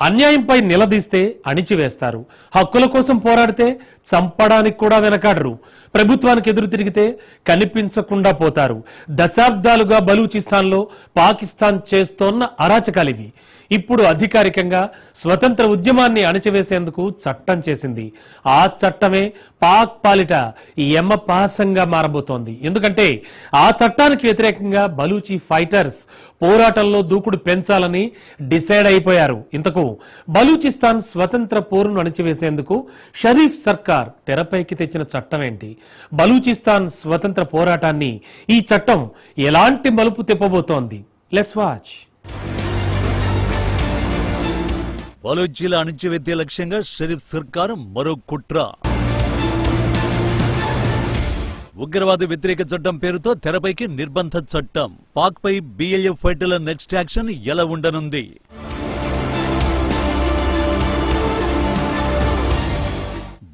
అన్యాయంపై నిలదీస్తే అణిచివేస్తారు. హక్కుల కోసం పోరాడితే చంపడానికి కూడా వెనకాడరు. ప్రభుత్వానికి ఎదురు తిరిగితే కనిపించకుండా పోతారు. దశాబ్దాలుగా బలూచిస్తాన్లో పాకిస్తాన్ చేస్తోన్న అరాచకాలివి. ఇప్పుడు అధికారికంగా స్వతంత్ర ఉద్యమాన్ని అణచివేసేందుకు చట్టం చేసింది. ఆ చట్టమే పాక్ పాలిట యమపాసంగా మారబోతోంది. ఎందుకంటే ఆ చట్టానికి వ్యతిరేకంగా బలూచి ఫైటర్స్ పోరాటంలో దూకుడు పెంచాలని డిసైడ్ అయిపోయారు. ఇంతకు బలూచిస్తాన్ స్వతంత్ర పోరును అణచివేసేందుకు షరీఫ్ సర్కార్ తెరపైకి తెచ్చిన చట్టం ఏంటి? బలూచిస్తాన్ స్వతంత్ర పోరాటాన్ని ఈ చట్టం ఎలాంటి మలుపు తిప్పబోతోంది? Let's watch. బలూచీల అణచివేతే లక్ష్యంగా షరీఫ్ సర్కార్ మరో కుట్ర. ఉగ్రవాద వ్యతిరేక చట్టం పేరుతో తెరపైకి నిర్బంధ చట్టం. పాక్ పై బిఎల్ఎఫ్ ఫైటర్ల నెక్స్ట్ యాక్షన్ ఎలా ఉండనుంది?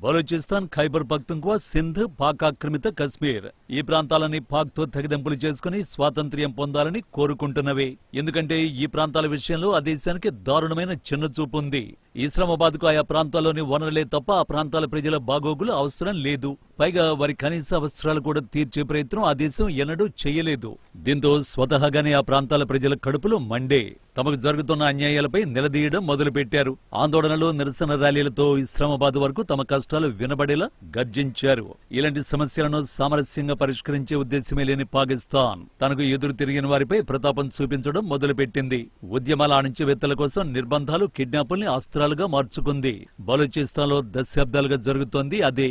బలూచిస్తాన్, ఖైబర్ పఖ్తుంఖ్వా, సింధ్, పాక్ ఆక్రమిత కశ్మీర్ ఈ ప్రాంతాలని పాక్ తో తెగదెంపులు చేసుకుని స్వాతంత్ర్యం పొందాలని కోరుకుంటున్నవే. ఎందుకంటే ఈ ప్రాంతాల విషయంలో ఆ దేశానికి దారుణమైన చిన్నచూపు ఉంది. ఇస్లామాబాద్ కు ఆయా ప్రాంతాల్లోని వనరులే తప్ప ఆ ప్రాంతాల ప్రజల బాగోగులు అవసరం లేదు. పైగా వారి కనీస అవసరాలు కూడా తీర్చే ప్రయత్నం ఆ దేశం ఎన్నడూ చేయలేదు. దీంతో స్వతహాగానే ఆ ప్రాంతాల ప్రజల కడుపులు మండే. తమకు జరుగుతున్న అన్యాయాలపై నిలదీయడం మొదలుపెట్టారు. ఆందోళనలు, నిరసన ర్యాలీలతో ఇస్లామాబాద్ వరకు తమ కష్టాలు వినబడేలా గర్జించారు. ఇలాంటి సమస్యలను సామరస్యంగా పరిష్కరించే ఉద్దేశమే లేని పాకిస్తాన్ తనకు ఎదురు తిరిగిన వారిపై ప్రతాపం చూపించడం మొదలుపెట్టింది. ఉద్యమాల అణచివేత్తల కోసం నిర్బంధాలు, కిడ్నాపుల్ని అస్త్రాలుగా మార్చుకుంది. బలూచిస్తాన్లో దశాబ్దాలుగా జరుగుతోంది అదే.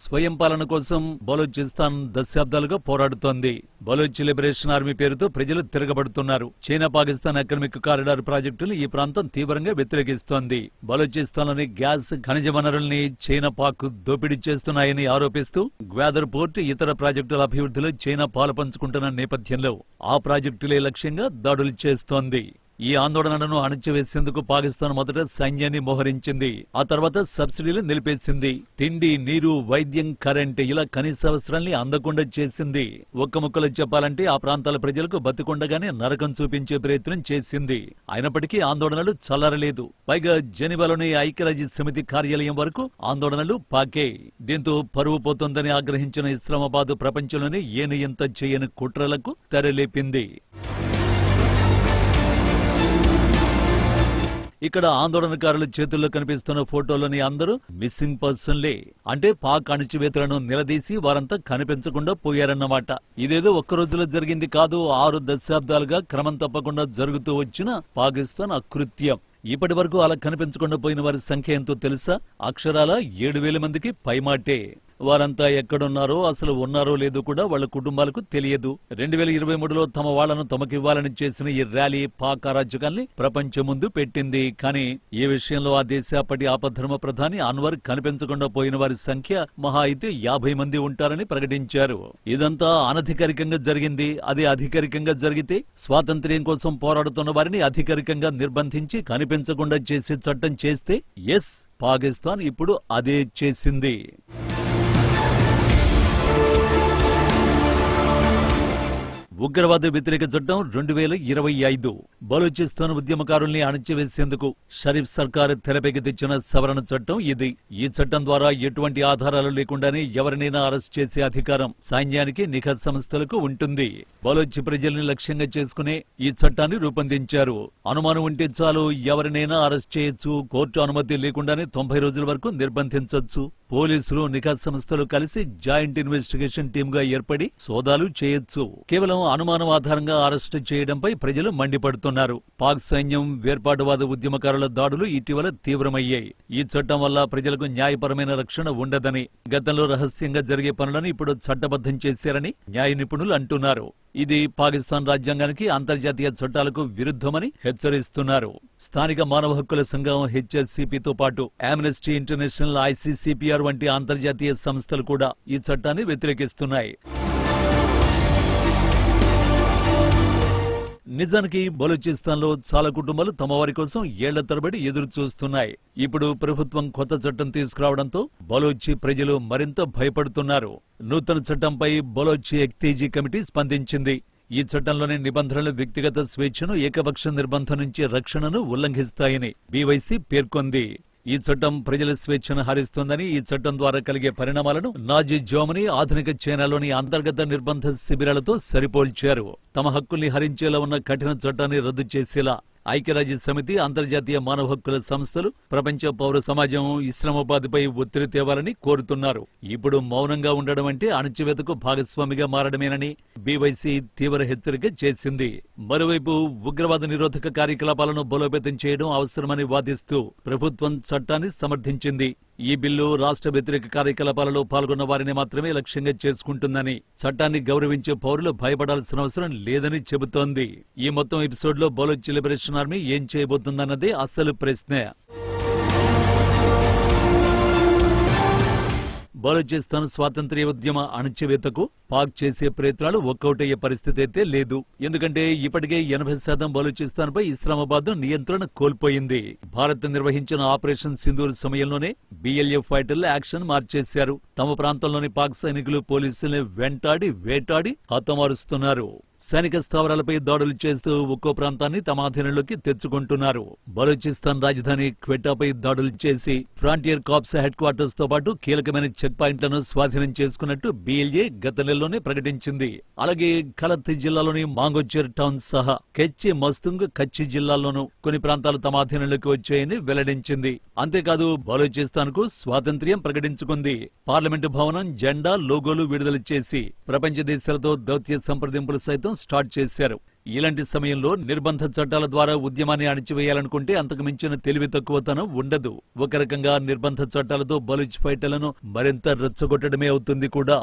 స్వయం పాలన కోసం బలూచిస్తాన్ దశాబ్దాలుగా పోరాడుతోంది. బలూచ్ లిబరేషన్ ఆర్మీ పేరుతో ప్రజలు తిరగబడుతున్నారు. చైనా పాకిస్తాన్ ఎకనామిక్ కారిడార్ ప్రాజెక్టులు ఈ ప్రాంతం తీవ్రంగా వ్యతిరేకిస్తోంది. బలూచిస్తాన్లోని గ్యాస్, ఖనిజ వనరుల్ని చైనా, పాక్ దోపిడీ చేస్తున్నాయని ఆరోపిస్తూ గ్వాదర్ పోర్ట్, ఇతర ప్రాజెక్టుల అభివృద్ధిలో చైనా పాలుపంచుకుంటున్న నేపథ్యంలో ఆ ప్రాజెక్టులే లక్ష్యంగా దాడులు చేస్తోంది. ఈ ఆందోళనను అణచివేసేందుకు పాకిస్తాన్ మొదట సైన్యాన్ని మోహరించింది. ఆ తర్వాత సబ్సిడీలు నిలిపేసింది. తిండి, నీరు, వైద్యం, కరెంట్ ఇలా కనీస అవసరాల్ని అందకుండా చేసింది. ఒక్క ముక్కలో చెప్పాలంటే ఆ ప్రాంతాల ప్రజలకు బతికొండగానే నరకం చూపించే ప్రయత్నం చేసింది. అయినప్పటికీ ఆందోళనలు చల్లారలేదు. పైగా జెనీవాలోని ఐక్యరాజ్య సమితి కార్యాలయం వరకు ఆందోళనలు పాకే. దీంతో పరువు పోతోందని ఆగ్రహించిన ఇస్లామాబాద్ ప్రపంచంలోనే ఏనయంత చేయని కుట్రలకు తెరలేపింది. ఇక్కడ ఆందోళనకారుల చేతుల్లో కనిపిస్తున్న ఫోటోలోని అందరూ మిస్సింగ్ పర్సన్లే. అంటే పాక్ అణచివేతలను నిలదీసి వారంతా కనిపించకుండా పోయారన్నమాట. ఇదేదో ఒక్క రోజులో జరిగింది కాదు. 6 దశాబ్దాలుగా క్రమం తప్పకుండా జరుగుతూ వచ్చిన పాకిస్తాన్ అకృత్యం. ఇప్పటి వరకు అలా కనిపించకుండా పోయిన వారి సంఖ్య ఎంతో తెలుసా? అక్షరాల 7,000 మందికి పైమాటే. వారంతా ఎక్కడున్నారో, అసలు ఉన్నారో లేదో కూడా వాళ్ల కుటుంబాలకు తెలియదు. 2023లో తమ వాళ్లను తమకివ్వాలని చేసిన ఈ ర్యాలీ పాక్ అరాచకాల్ని ప్రపంచం ముందు పెట్టింది. కానీ ఈ విషయంలో ఆ దేశ అప్పటి ఆపద్ధర్మ ప్రధాని అన్వర్ కనిపించకుండా పోయిన వారి సంఖ్య మహా అయితే 50 మంది ఉంటారని ప్రకటించారు. ఇదంతా అనధికారికంగా జరిగింది. అది అధికారికంగా జరిగితే స్వాతంత్ర్యం కోసం పోరాడుతున్న వారిని అధికారికంగా నిర్బంధించి కనిపించకుండా చేసే చట్టం చేస్తే ఎస్, పాకిస్తాన్ ఇప్పుడు అదే చేసింది. ఉగ్రవాద వ్యతిరేక చట్టం 2025 బలూచిస్తాన్ ఉద్యమకారుల్ని అణచివేసేందుకు షరీఫ్ సర్కార్ తెరపైకి తెచ్చిన సవరణ చట్టం ఇది. ఈ చట్టం ద్వారా ఎటువంటి ఆధారాలు లేకుండానే ఎవరినైనా అరెస్ట్ చేసే అధికారం సైన్యానికి, నిఘా సంస్థలకు ఉంటుంది. బలూచి ప్రజల్ని లక్ష్యంగా చేసుకునే ఈ చట్టాన్ని రూపొందించారు. అనుమానం ఉంటే చాలు ఎవరినైనా అరెస్ట్ చేయొచ్చు. కోర్టు అనుమతి లేకుండానే 90 రోజుల వరకు నిర్బంధించొచ్చు. పోలీసులు, నిఘా సంస్థలు కలిసి జాయింట్ ఇన్వెస్టిగేషన్ టీమ్ గా ఏర్పడి సోదాలు చేయొచ్చు. కేవలం అనుమానం ఆధారంగా అరెస్టు చేయడంపై ప్రజలు మండిపడుతున్నారు. పాక్ సైన్యం, వేర్పాటువాద ఉద్యమకారుల దాడులు ఇటీవల తీవ్రమయ్యాయి. ఈ చట్టం వల్ల ప్రజలకు న్యాయపరమైన రక్షణ ఉండదని, గతంలో రహస్యంగా జరిగే పనులను ఇప్పుడు చట్టబద్ధం చేశారని న్యాయ నిపుణులు అంటున్నారు. ఇది పాకిస్తాన్ రాజ్యాంగానికి, అంతర్జాతీయ చట్టాలకు విరుద్ధమని హెచ్చరిస్తున్నారు. స్థానిక మానవ హక్కుల సంఘం హెచ్ఎస్సిపితో పాటు ఆమ్నెస్టీ ఇంటర్నేషనల్, ఐసీసీపీఆర్ వంటి అంతర్జాతీయ సంస్థలు కూడా ఈ చట్టాన్ని వ్యతిరేకిస్తున్నాయి. నిజానికి బలూచిస్తాన్లో చాలా కుటుంబాలు తమ వారి కోసం ఏళ్ల తరబడి ఎదురు చూస్తున్నాయి. ఇప్పుడు ప్రభుత్వం కొత్త చట్టం తీసుకురావడంతో బలూచి ప్రజలు మరింత భయపడుతున్నారు. నూతన చట్టంపై బలోచి ఎక్తేజీ కమిటీ స్పందించింది. ఈ చట్టంలోని నిబంధనలు వ్యక్తిగత స్వేచ్ఛను, ఏకపక్ష నిర్బంధం నుంచి రక్షణను ఉల్లంఘిస్తాయని బీవైసీ పేర్కొంది. ఈ చట్టం ప్రజల స్వేచ్ఛను హరిస్తోందని, ఈ చట్టం ద్వారా కలిగే పరిణామాలను నాజీ జర్మనీ, ఆధునిక చైనాలోని అంతర్గత నిర్బంధ శిబిరాలతో సరిపోల్చారు. తమ హక్కుల్ని హరించేలా ఉన్న కఠిన చట్టాన్ని రద్దు చేసేలా ఐక్యరాజ్య సమితి, అంతర్జాతీయ మానవ హక్కుల సంస్థలు, ప్రపంచ పౌర సమాజం ఇస్లామాబాద్పై ఒత్తిడి తేవాలని కోరుతున్నారు. ఇప్పుడు మౌనంగా ఉండడం అంటే అణచివేతకు భాగస్వామిగా మారడమేనని బీవైసీ తీవ్ర హెచ్చరిక చేసింది. మరోవైపు ఉగ్రవాద నిరోధక కార్యకలాపాలను బలోపేతం చేయడం అవసరమని వాదిస్తూ ప్రభుత్వం చట్టాన్ని సమర్థించింది. ఈ బిల్లు రాష్ట్ర వ్యతిరేక కార్యకలాపాలలో పాల్గొన్న వారిని మాత్రమే లక్ష్యంగా చేసుకుంటుందని, చట్టాన్ని గౌరవించే పౌరులు భయపడాల్సిన అవసరం లేదని చెబుతోంది. ఈ మొత్తం ఎపిసోడ్లో బలోచ్ లిబరేషన్ ఆర్మీ ఏం చేయబోతుందన్నదే అసలు ప్రశ్న. బలూచిస్తాన్ స్వాతంత్ర్య ఉద్యమ అణచివేతకు పాక్ చేసే ప్రయత్నాలు వర్కౌట్ అయ్యే పరిస్థితి అయితే లేదు. ఎందుకంటే ఇప్పటికే 80% బలూచిస్తాన్ పై ఇస్లామాబాద్ నియంత్రణ కోల్పోయింది. భారత్ నిర్వహించిన ఆపరేషన్ సింధూర్ సమయంలోనే బిఎల్ఎఫ్ ఫైటర్లు యాక్షన్ మార్చేశారు. తమ ప్రాంతంలోని పాక్ సైనికులు పోలీసుల్ని వేటాడి హతమారుస్తున్నారు. సైనిక స్థావరాలపై దాడులు చేస్తూ ఒక్కో ప్రాంతాన్ని తమ అధీనంలోకి తెచ్చుకుంటున్నారు. బలూచిస్తాన్ రాజధాని క్వెటాపై దాడులు చేసి ఫ్రాంటియర్ కార్ప్స్ హెడ్ క్వార్టర్స్ తో పాటు కీలకమైన చెక్ పాయింట్లను స్వాధీనం చేసుకున్నట్టు బిఎల్ఏ గత నెలలోనే ప్రకటించింది. అలాగే ఖలత్ జిల్లాలోని మాంగోచెర్ టౌన్ సహా కెచ్చి, మస్తుంగ్, కచ్చి జిల్లాల్లోనూ కొన్ని ప్రాంతాలు తమ అధీనంలోకి వచ్చాయని వెల్లడించింది. అంతేకాదు బలూచిస్తాన్ కు స్వాతంత్ర్యం ప్రకటించుకుంది. పార్లమెంటు భవనం, జెండా, లోగోలు విడుదల చేసి ప్రపంచ దేశాలతో దౌత్య సంప్రదింపులు సైతం స్టార్ట్ చేశారు. ఇలాంటి సమయంలో నిర్బంధ చట్టాల ద్వారా ఉద్యమాన్ని అణిచివేయాలనుకుంటే అంతకు మించిన తెలివి తక్కువతనం ఉండదు. ఒక రకంగా నిర్బంధ చట్టాలతో బలూచ్ ఫైటర్లను మరింత రెచ్చగొట్టడమే అవుతుంది కూడా.